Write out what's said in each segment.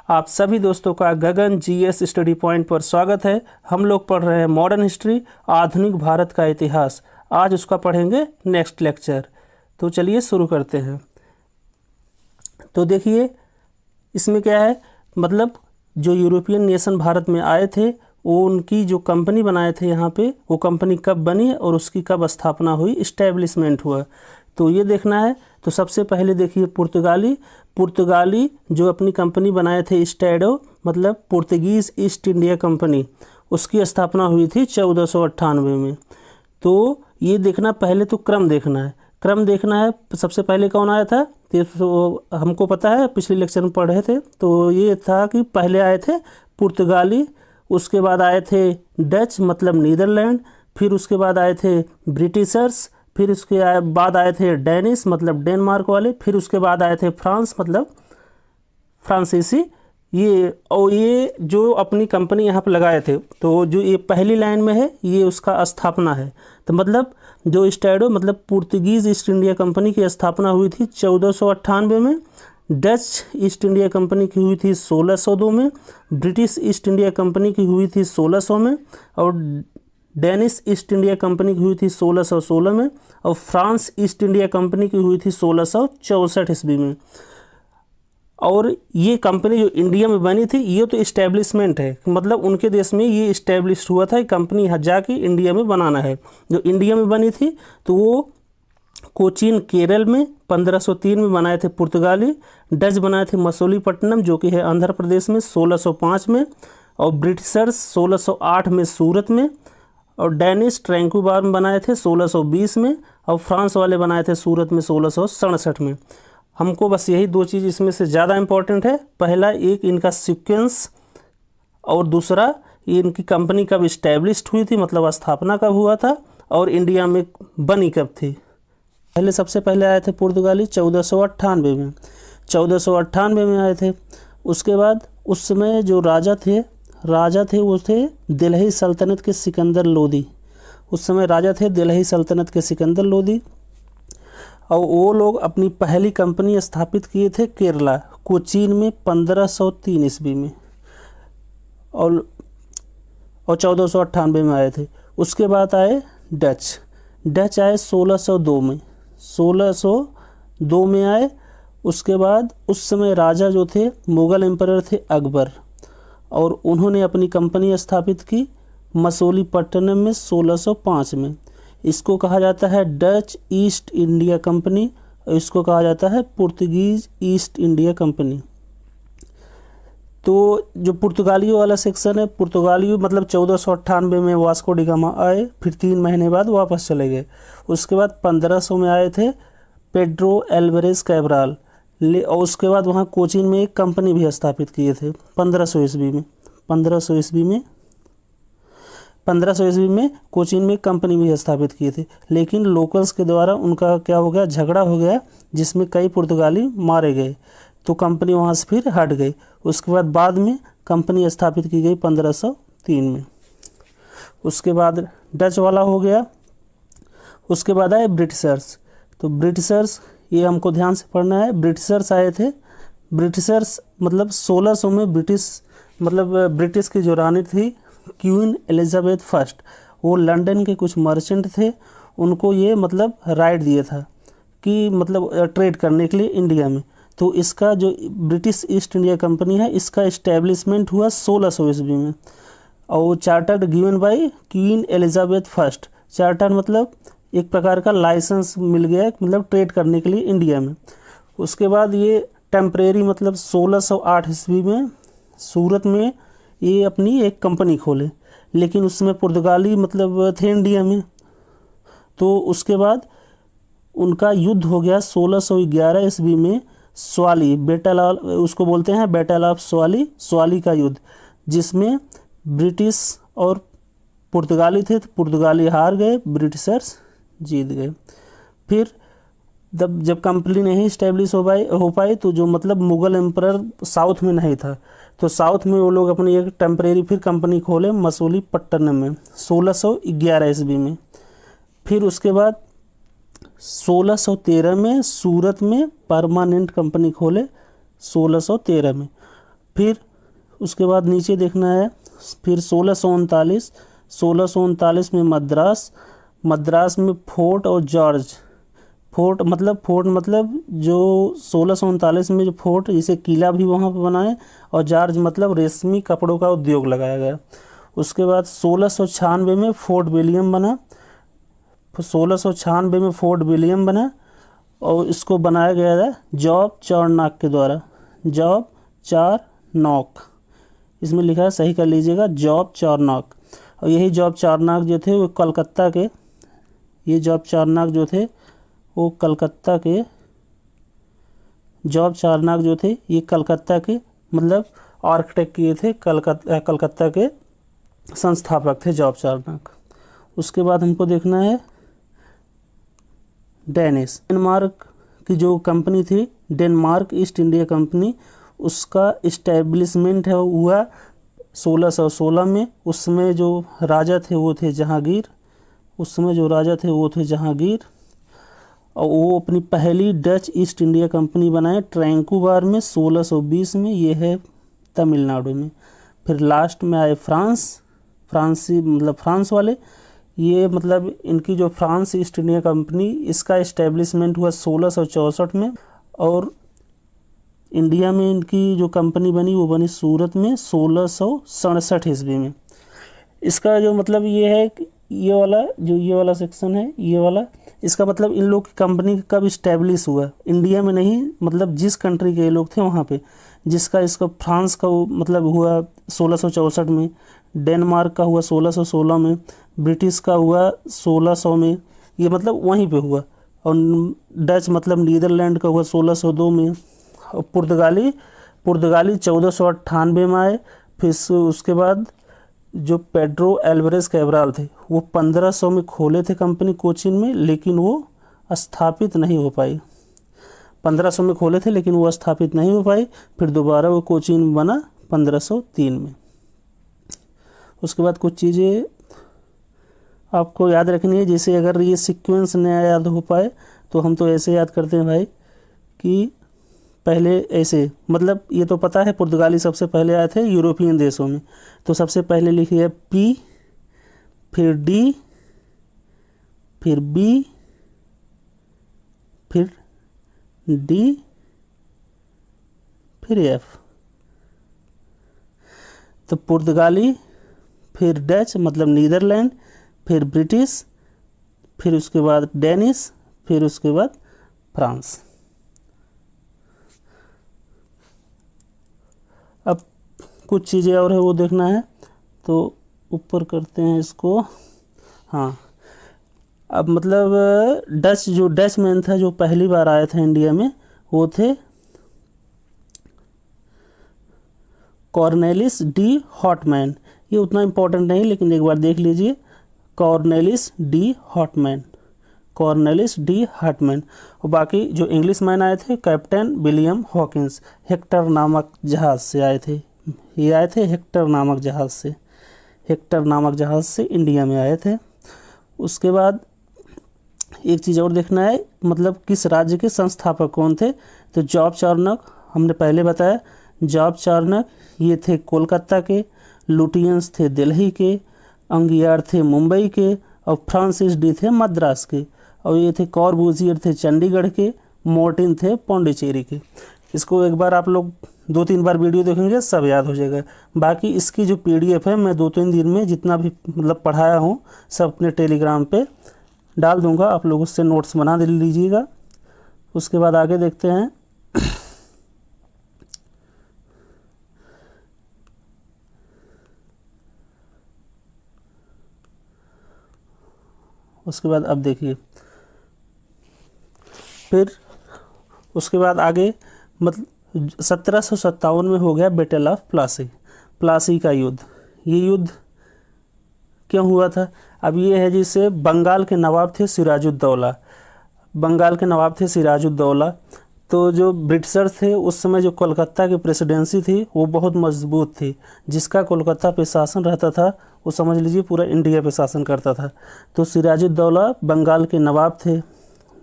आप सभी दोस्तों का गगन जीएस स्टडी पॉइंट पर स्वागत है। हम लोग पढ़ रहे हैं मॉडर्न हिस्ट्री, आधुनिक भारत का इतिहास। आज उसका पढ़ेंगे नेक्स्ट लेक्चर। तो चलिए शुरू करते हैं। तो देखिए इसमें क्या है, मतलब जो यूरोपियन नेशन भारत में आए थे वो उनकी जो कंपनी बनाए थे यहाँ पे, वो कंपनी कब बनी और उसकी कब स्थापना हुई, इस्टेब्लिशमेंट हुआ, तो ये देखना है। तो सबसे पहले देखिए पुर्तगाली जो अपनी कंपनी बनाए थे स्टैडो, मतलब पुर्तगीज़ ईस्ट इंडिया कंपनी, उसकी स्थापना हुई थी 1498 में। तो ये देखना, पहले तो क्रम देखना है। सबसे पहले कौन आया था, तो हमको पता है, पिछले लेक्चर में पढ़े थे। तो ये था कि पहले आए थे पुर्तगाली, उसके बाद आए थे डच मतलब नीदरलैंड, फिर उसके बाद आए थे ब्रिटिशर्स, फिर उसके बाद आए थे डेनिश मतलब डेनमार्क वाले, फिर उसके बाद आए थे फ्रांस मतलब फ्रांसीसी। ये जो अपनी कंपनी यहाँ पर लगाए थे, तो जो ये पहली लाइन में है ये उसका स्थापना है। तो मतलब जो स्टैडो मतलब पुर्तगीज़ ईस्ट इंडिया कंपनी की स्थापना हुई थी 1498 में, डच ईस्ट इंडिया कंपनी की हुई थी 1602 में, ब्रिटिश ईस्ट इंडिया कंपनी की हुई थी 1600 में, और डेनिश ईस्ट इंडिया कंपनी की हुई थी 1616 में, और फ्रांस ईस्ट इंडिया कंपनी की हुई थी 1664 ईस्वी में। और ये कंपनी जो इंडिया में बनी थी, ये तो इस्टेब्लिशमेंट है, मतलब उनके देश में ये इस्टेब्लिश हुआ था, कंपनी यहाँ जाके इंडिया में बनाना है। जो इंडिया में बनी थी तो वो कोचीन केरल में 1503 में बनाए थे पुर्तगाली, डच बनाए थे मसूलीपट्टनम जो कि है आंध्र प्रदेश में 1605 में, और ब्रिटिशर्स 1608 में सूरत में, और डेनिश ट्रैंकुबार में बनाए थे 1620 में, और फ्रांस वाले बनाए थे सूरत में 1667 में। हमको बस यही दो चीज़ इसमें से ज़्यादा इम्पोर्टेंट है। पहला एक इनका सीक्वेंस, और दूसरा ये इनकी कंपनी कब इस्टेब्लिश्ड हुई थी, मतलब स्थापना कब हुआ था, और इंडिया में बनी कब थी। सबसे पहले आए थे पुर्तगाली 1498 में, 1498 में आए थे। उसके बाद उस समय जो राजा थे वो थे दिल्ही सल्तनत के सिकंदर लोदी। उस समय राजा थे दिल्ही सल्तनत के सिकंदर लोदी, और वो लोग अपनी पहली कंपनी स्थापित किए थे केरला कोचीन में 1503 ईस्वी में, और 1498 में आए थे। उसके बाद आए डच आए 1602 में आए। उसके बाद उस समय राजा जो थे मुग़ल एम्परर थे अकबर, और उन्होंने अपनी कंपनी स्थापित की मसूलीपट्टनम में 1605 में। इसको कहा जाता है डच ईस्ट इंडिया कंपनी, और इसको कहा जाता है पुर्तगीज़ ईस्ट इंडिया कंपनी। तो जो पुर्तगालियों वाला सेक्शन है, पुर्तगालियों मतलब 1498 में वास्को डी गामा आए, फिर 3 महीने बाद वापस चले गए। उसके बाद 1500 में आए थे पेड्रो एल्वारेज कैब्राल, और उसके बाद वहाँ कोचीन में एक कंपनी भी स्थापित किए थे 1500 ईस्वी में। 1500 ईस्वी में कोचीन में एक कंपनी भी स्थापित किए थे, लेकिन लोकल्स के द्वारा उनका क्या हो गया, झगड़ा हो गया, जिसमें कई पुर्तगाली मारे गए, तो कंपनी वहाँ से फिर हट गई। उसके बाद में कंपनी स्थापित की गई 1503 में। उसके बाद डच वाला हो गया। उसके बाद आए ब्रिटिशर्स। तो ब्रिटिशर्स ये हमको ध्यान से पढ़ना है। ब्रिटिशर्स आए थे, ब्रिटिशर्स मतलब 1600 में ब्रिटिश की जो रानी थी क्वीन एलिजाबेथ फर्स्ट, वो लंदन के कुछ मर्चेंट थे, उनको ये मतलब राइट दिया था कि मतलब ट्रेड करने के लिए इंडिया में। तो इसका जो ब्रिटिश ईस्ट इंडिया कंपनी है, इसका इस्टेब्लिशमेंट हुआ 1600 ईस्वी में, और chartered given by queen Elizabeth first. Charter मतलब एक प्रकार का लाइसेंस मिल गया, मतलब ट्रेड करने के लिए इंडिया में। उसके बाद ये टेम्परेरी मतलब 1608 ईस्वी में सूरत में ये अपनी एक कंपनी खोले, लेकिन उसमें पुर्तगाली मतलब थे इंडिया में। तो उसके बाद उनका युद्ध हो गया 1611 ईस्वी में स्वाली, उसको बोलते हैं बैटल ऑफ स्वाली का युद्ध, जिसमें ब्रिटिश और पुर्तगाली थे। तो पुर्तगाली हार गए, ब्रिटिशर्स जीत गए। फिर जब कंपनी नहीं इस्टेब्लिश हो पाई, तो जो मतलब मुग़ल एम्परर साउथ में नहीं था, तो साउथ में वो लोग अपनी एक टेम्परेरी फिर कंपनी खोले मसूलीपट्टनम में 1611 ईस्वी में। फिर उसके बाद 1613 में सूरत में परमानेंट कंपनी खोले 1613 में। फिर उसके बाद नीचे देखना है, फिर 1639 में मद्रास में फोर्ट और जॉर्ज, फोर्ट मतलब जो 1639 में जो फोर्ट, जिसे किला भी वहाँ पर बनाए, और जॉर्ज मतलब रेशमी कपड़ों का उद्योग लगाया गया। उसके बाद 1696 में फोर्ट विलियम बना, 1696 में फोर्ट विलियम बना, और इसको बनाया गया था जॉब चारनॉक के द्वारा, जॉब चारनॉक, इसमें लिखा है, सही कर लीजिएगा, जॉब चारनॉक। और यही जॉब चारनॉक जो थे वो कलकत्ता के, ये जॉब चारनॉक जो थे वो कलकत्ता के, जॉब चारनॉक जो थे ये कलकत्ता के मतलब आर्किटेक्ट किए थे, कलकत्ता के संस्थापक थे जॉब चारनॉक। उसके बाद हमको देखना है डेनमार्क की जो कंपनी थी, डेनमार्क ईस्ट इंडिया कंपनी, उसका इस्टेब्लिशमेंट है हुआ 1616 में। उसमें जो राजा थे वो थे जहांगीर, और वो अपनी पहली डच ईस्ट इंडिया कंपनी बनाए ट्रैंकुबार में 1620 में, ये है तमिलनाडु में। फिर लास्ट में आए फ्रांस वाले, ये मतलब इनकी जो फ्रांस ईस्ट इंडिया कंपनी, इसका इस्टेब्लिशमेंट हुआ 1664 में, और इंडिया में इनकी जो कंपनी बनी वो बनी सूरत में 1667 ईस्वी में। इसका जो मतलब ये है कि ये वाला सेक्शन है, ये वाला, इसका मतलब इन लोग की कंपनी कब इस्टेब्लिश हुआ, इंडिया में नहीं, मतलब जिस कंट्री के ये लोग थे वहाँ पे, जिसका इसका फ्रांस का मतलब हुआ 1664 में, डेनमार्क का हुआ 1616 में, ब्रिटिश का हुआ 1600 में, ये मतलब वहीं पे हुआ, और डच मतलब नीदरलैंड का हुआ 1602 में, और पुर्तगाली 1498 में आए। फिर उसके बाद जो पेड्रो एल्वारेज कैब्राल थे वो 1500 में खोले थे कंपनी कोचीन में, लेकिन वो स्थापित नहीं हो पाई। 1500 में खोले थे लेकिन वो स्थापित नहीं हो पाई। फिर दोबारा वो कोचीन में बना 1503 में। उसके बाद कुछ चीज़ें आपको याद रखनी है, जैसे अगर ये सीक्वेंस न याद हो पाए तो हम तो ऐसे याद करते हैं भाई कि पहले ऐसे, मतलब ये तो पता है पुर्तगाली सबसे पहले आए थे यूरोपियन देशों में, तो सबसे पहले लिखिए पी, फिर डी, फिर बी, फिर डी, फिर एफ। तो पुर्तगाली, फिर डच मतलब नीदरलैंड, फिर ब्रिटिश, फिर उसके बाद डेनिश, फिर उसके बाद फ्रांस। अब कुछ चीज़ें और है वो देखना है, तो ऊपर करते हैं इसको। हाँ, अब मतलब जो डच मैन था जो पहली बार आया था इंडिया में, वो थे कॉर्नेलिस डी हॉटमैन। ये उतना इम्पोर्टेंट नहीं, लेकिन एक बार देख लीजिए, कॉर्नेलिस डी हॉटमैन। और बाकी जो इंग्लिश मैन आए थे, कैप्टन विलियम हॉकिंस, हेक्टर नामक जहाज़ से आए थे। ये आए थे हेक्टर नामक जहाज़ से इंडिया में आए थे। उसके बाद एक चीज़ और देखना है, मतलब किस राज्य के संस्थापक कौन थे। तो जॉब चार्नक हमने पहले बताया, जॉब चार्नक ये थे कोलकाता के, लुटियंस थे दिल्ली के, अंगियार थे मुंबई के, और फ्रांसिस डी थे मद्रास के, और ये थे कॉर्बूजियर थे चंडीगढ़ के, मोर्टिन थे पौंडीचेरी के। इसको एक बार आप लोग 2-3 बार वीडियो देखेंगे सब याद हो जाएगा। बाकी इसकी जो PDF है मैं 2-3 दिन में जितना भी मतलब पढ़ाया हूँ सब अपने टेलीग्राम पे डाल दूँगा, आप लोग उससे नोट्स बना लीजिएगा। उसके बाद आगे देखते हैं। उसके बाद अब देखिए, फिर उसके बाद आगे मतलब 1757 में हो गया बैटल ऑफ प्लासी का युद्ध। ये युद्ध क्यों हुआ था? अब ये है जिसे बंगाल के नवाब थे सिराजुद्दौला। तो जो ब्रिटिशर्स थे उस समय, जो कोलकाता की प्रेसिडेंसी थी वो बहुत मजबूत थी। जिसका कोलकाता पे शासन रहता था वो समझ लीजिए पूरा इंडिया पे शासन करता था। तो सिराजुद्दौला बंगाल के नवाब थे।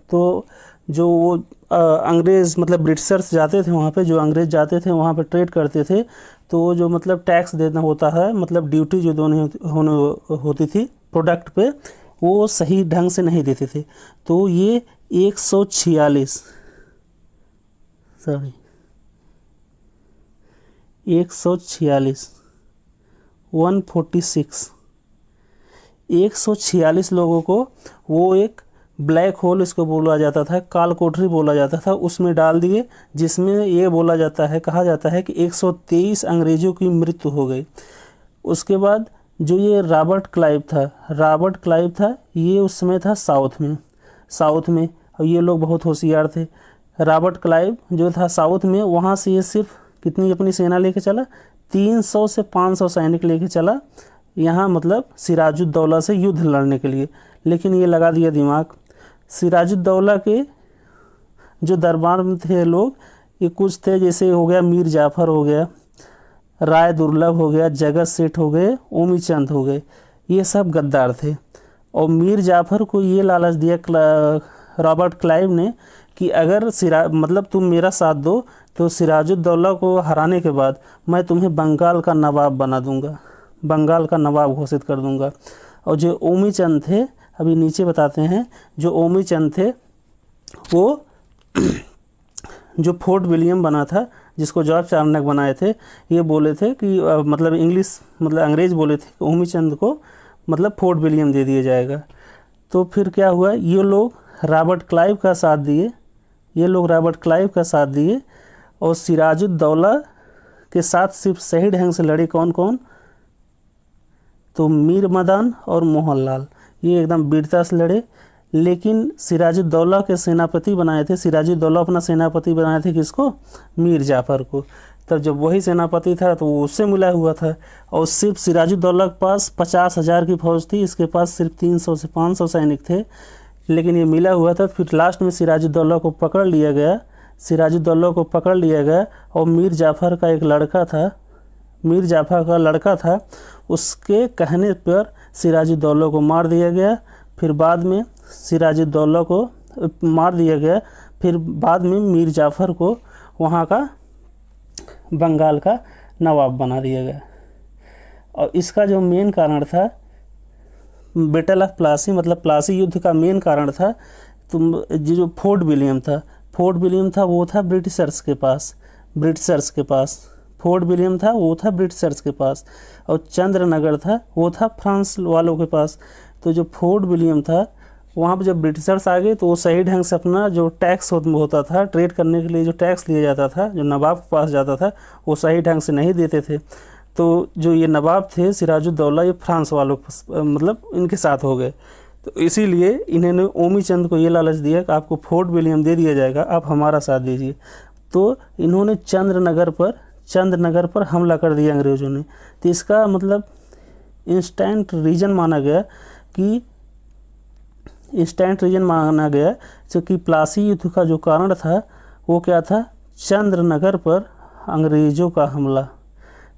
तो जो वो अंग्रेज़ मतलब ब्रिटिशर्स जाते थे वहाँ पे, जो अंग्रेज़ जाते थे वहाँ पे ट्रेड करते थे, तो वो जो मतलब टैक्स देना होता है, मतलब ड्यूटी जो होती थी प्रोडक्ट पे, वो सही ढंग से नहीं देते थे। तो ये 146 सॉरी 146 146 146 लोगों को वो एक ब्लैक होल इसको बोला जाता था, काल कोठरी बोला जाता था, उसमें डाल दिए, जिसमें ये बोला जाता है, कहा जाता है कि 123 अंग्रेज़ों की मृत्यु हो गई। उसके बाद जो ये रॉबर्ट क्लाइव था, ये उस समय था साउथ में, और ये लोग बहुत होशियार थे। रॉबर्ट क्लाइव जो था साउथ में, वहाँ से ये सिर्फ कितनी अपनी सेना लेके चला, 300 से 500 सैनिक लेके चला यहाँ, मतलब सिराजुद्दौला से युद्ध लड़ने के लिए। लेकिन ये लगा दिया दिमाग। सिराजुद्दौला के जो दरबार में थे लोग, ये कुछ थे, जैसे हो गया मीर जाफ़र हो गया, राय दुर्लभ हो गया, जगत सेठ हो गए, ओमी चंद हो गए, ये सब गद्दार थे। और मीर जाफ़र को ये लालच दिया रॉबर्ट क्लाइव ने कि अगर मतलब तुम मेरा साथ दो तो सिराजुद्दौला को हराने के बाद मैं तुम्हें बंगाल का नवाब बना दूंगा, बंगाल का नवाब घोषित कर दूंगा। और जो ओमी चंद थे, अभी नीचे बताते हैं, जो ओमी चंद थे वो जो फोर्ट विलियम बना था, जिसको जॉर्ज चाणक्य बनाए थे, ये बोले थे कि मतलब अंग्रेज़ बोले थे कि ओमी चंद को मतलब फोर्ट विलियम दे दिया जाएगा। तो फिर क्या हुआ, ये लोग रॉबर्ट क्लाइव का साथ दिए, और सिराजुद्दौला के साथ सिर्फ सही ढंग से लड़े कौन कौन, तो मीर मदान और मोहनलाल, ये एकदम वीरता से लड़े। लेकिन सिराजुद्दौला के सेनापति बनाए थे, सिराजुद्दौला अपना सेनापति बनाए थे किसको, मीर जाफ़र को। तब जब वही सेनापति था तो वो उससे मिला हुआ था, और सिर्फ सिराजुद्दौला के पास 50,000 की फौज थी, इसके पास सिर्फ 300 से 500 सैनिक थे। लेकिन ये मिला हुआ था। फिर लास्ट में सिराजुद्दौला को पकड़ लिया गया, और मीर जाफ़र का लड़का था, उसके कहने पर सिराजुद्दौला को मार दिया गया। फिर बाद में मीर जाफ़र को वहाँ का बंगाल का नवाब बना दिया गया। और इसका जो मेन कारण था, बैटल ऑफ प्लासी, मतलब प्लासी युद्ध का मेन कारण था, तो जो फोर्ट विलियम था वो था ब्रिटिशर्स के पास, और चंद्रनगर था वो था फ्रांस वालों के पास। तो जो फोर्ट विलियम था, वहाँ पर जब ब्रिटिशर्स आ गए तो वो सही ढंग से अपना जो टैक्स होता था, ट्रेड करने के लिए जो टैक्स लिया जाता था, जो नवाब के पास जाता था, वो सही ढंग से नहीं देते थे। तो जो ये नवाब थे सिराजुद्दौला, ये फ्रांस वालों मतलब इनके साथ हो गए। तो इसीलिए इन्होंने ओमी चंद को ये लालच दिया कि आपको फोर्ट विलियम दे दिया जाएगा, आप हमारा साथ दीजिए। तो इन्होंने चंद्रनगर पर हमला कर दिया अंग्रेज़ों ने। तो इसका मतलब इंस्टेंट रीजन माना गया क्योंकि प्लासी युद्ध का जो कारण था वो क्या था, चंद्रनगर पर अंग्रेज़ों का हमला,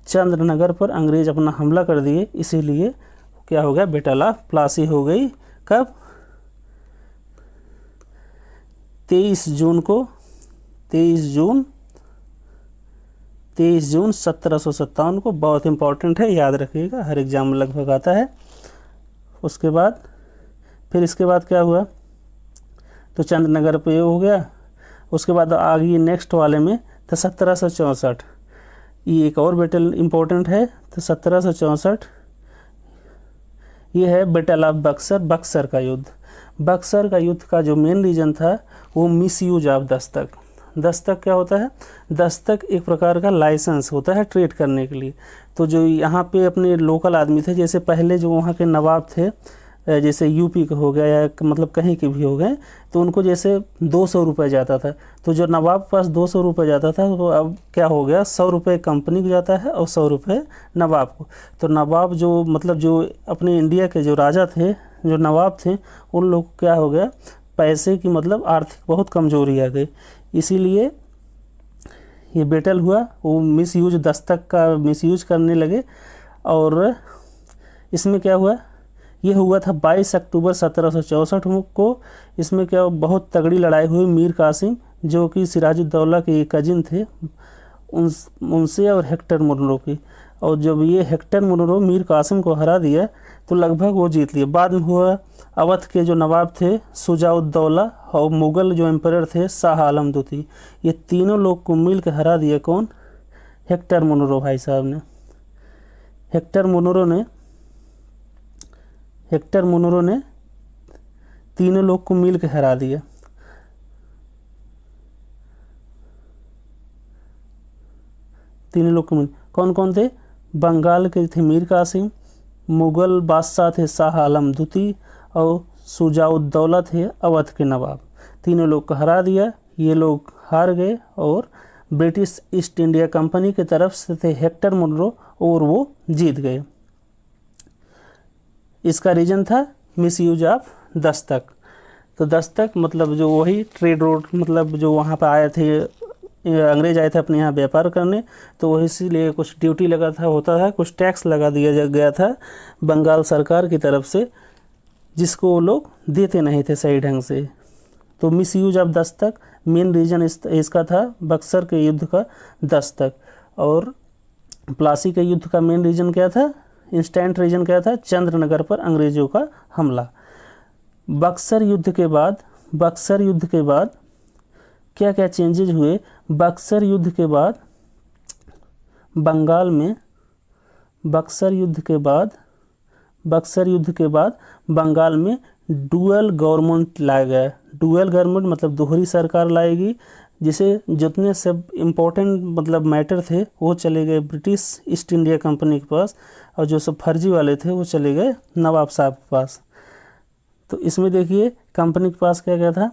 चंद्रनगर पर अंग्रेज़ अपना हमला कर दिए। इसीलिए क्या हो गया, बैटल ऑफ प्लासी हो गई। कब, 23 जून 1757 को। बहुत इंपॉर्टेंट है, याद रखिएगा, हर एग्जाम में लगभग आता है। उसके बाद इसके बाद क्या हुआ, तो चंद्रनगर पे ये हो गया। उसके बाद आ गई नेक्स्ट वाले में, तो 1764, ये एक और बैटल इंपॉर्टेंट है। तो 1764 ये है बैटल ऑफ बक्सर का युद्ध का जो मेन रीजन था वो मिसयूज ऑफ दस्तक क्या होता है, दस्तक एक प्रकार का लाइसेंस होता है ट्रेड करने के लिए। तो जो यहाँ पे अपने लोकल आदमी थे, जैसे पहले जो वहाँ के नवाब थे, जैसे यूपी का हो गया या मतलब कहीं के भी हो गए, तो उनको जैसे 200 रुपये जाता था। तो जो नवाब के पास 200 रुपये जाता था, तो अब क्या हो गया, 100 रुपये कंपनी को जाता है और 100 रुपये नवाब को। तो नवाब जो मतलब जो अपने इंडिया के जो राजा थे, जो नवाब थे, उन लोग को क्या हो गया, पैसे की मतलब आर्थिक बहुत कमजोरी आ गई। इसीलिए ये बैटल हुआ, वो दस्तक का मिसयूज करने लगे। और इसमें क्या हुआ, ये हुआ था 22 अक्टूबर 1764 को। इसमें क्या बहुत तगड़ी लड़ाई हुई। मीर कासिम जो कि सिराजुद्दौला के कजिन थे उनसे और हेक्टर मुनरो की, और जब ये हेक्टर मुनरो मीर कासिम को हरा दिया तो लगभग वो जीत लिए। बाद में हुआ अवध के जो नवाब थे शुजाउद्दौला और मुग़ल जो एम्परर थे शाह आलम द्वितीय, ये तीनों लोग को मिल के हरा दिया। कौन? हेक्टर मुनरो भाई साहब ने। हेक्टर मुनरो ने तीनों लोग को मिल के हरा दिया। तीनों लोग को मिल, कौन कौन थे? बंगाल के थे मीर कासिम, मुग़ल बादशाह थे शाह आलम द्वितीय और शुजाउद्दौला थे अवध के नवाब। तीनों लोग को हरा दिया। ये लोग हार गए और ब्रिटिश ईस्ट इंडिया कंपनी की तरफ से थे हेक्टर मुनरो और वो जीत गए। इसका रीज़न था मिसयूज ऑफ दस्तक। तो दस्तक मतलब जो वही ट्रेड रोड, मतलब जो वहाँ पर आए थे अंग्रेज आए थे अपने यहाँ व्यापार करने, तो वही इसीलिए कुछ ड्यूटी लगा था, होता था, कुछ टैक्स लगा दिया गया था बंगाल सरकार की तरफ से, जिसको वो लोग देते नहीं थे सही ढंग से। तो misuse of Dastak main reason इसका था बक्सर के युद्ध का दस्तक। और प्लासी के युद्ध का मेन रीज़न क्या था? इंस्टेंट रीज़न क्या था? चंद्रनगर पर अंग्रेज़ों का हमला। बक्सर युद्ध के बाद क्या क्या चेंजेज हुए? बक्सर युद्ध के बाद बंगाल में डुअल गवर्नमेंट लाया गया। डुअल गवर्नमेंट मतलब दोहरी सरकार लाएगी, जिसे जितने सब इम्पोर्टेंट मतलब मैटर थे वो चले गए ब्रिटिश ईस्ट इंडिया कंपनी के पास, और जो सब फर्जी वाले थे वो चले गए नवाब साहब के पास। तो इसमें देखिए कंपनी के पास क्या क्या था?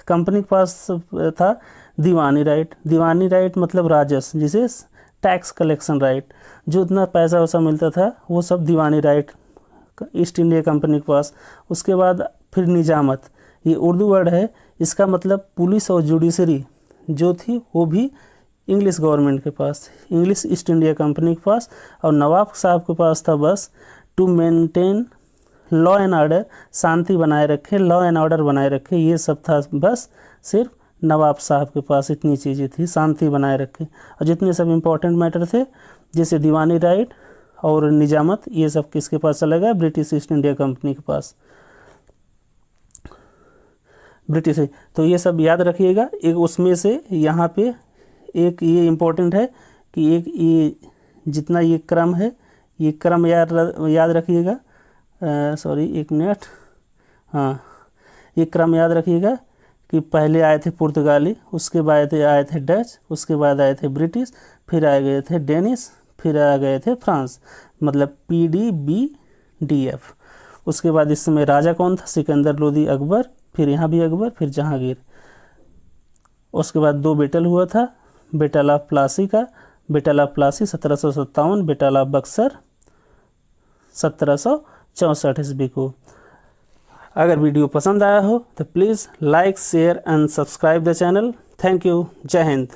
कंपनी के पास था दीवानी राइट मतलब राजस्व, जिसे टैक्स कलेक्शन राइट, जो इतना पैसा वैसा मिलता था वो सब दीवानी राइट ईस्ट इंडिया कंपनी के पास। उसके बाद फिर निजामत, ये उर्दू वर्ड है, इसका मतलब पुलिस और जुडिशरी जो थी वो भी इंग्लिश गवर्नमेंट के पास, इंग्लिश ईस्ट इंडिया कंपनी के पास। और नवाब साहब के पास था बस to maintain law and order, शांति बनाए रखे, लॉ एंड ऑर्डर बनाए रखे, ये सब था बस सिर्फ नवाब साहब के पास। इतनी चीज़ें थी, शांति बनाए रखे। और जितने सब इम्पोर्टेंट मैटर थे जैसे दीवानी राइट और निजामत, ये सब किसके पास चला गया? ब्रिटिश ईस्ट इंडिया कंपनी के पास, ब्रिटिश। तो ये सब याद रखिएगा। एक उसमें से यहाँ पे एक ये इम्पोर्टेंट है कि एक ये जितना ये क्रम है, ये क्रम याद रखिएगा। सॉरी एक मिनट, हाँ, ये क्रम याद रखिएगा कि पहले आए थे पुर्तगाली, उसके बाद आए थे डच, उसके बाद आए थे ब्रिटिश, फिर आ गए थे डेनिश, फिर आ गए थे फ्रांस, मतलब PDBDF। उसके बाद इस समय राजा कौन था? सिकंदर लोदी अकबर, फिर यहाँ भी अकबर, फिर जहांगीर। उसके बाद 2 बैटल हुआ था, battle of Plassey 1757, battle of Buxar 1764 ईस्वी को। अगर वीडियो पसंद आया हो तो please like, share and subscribe the channel. Thank you. जय हिंद।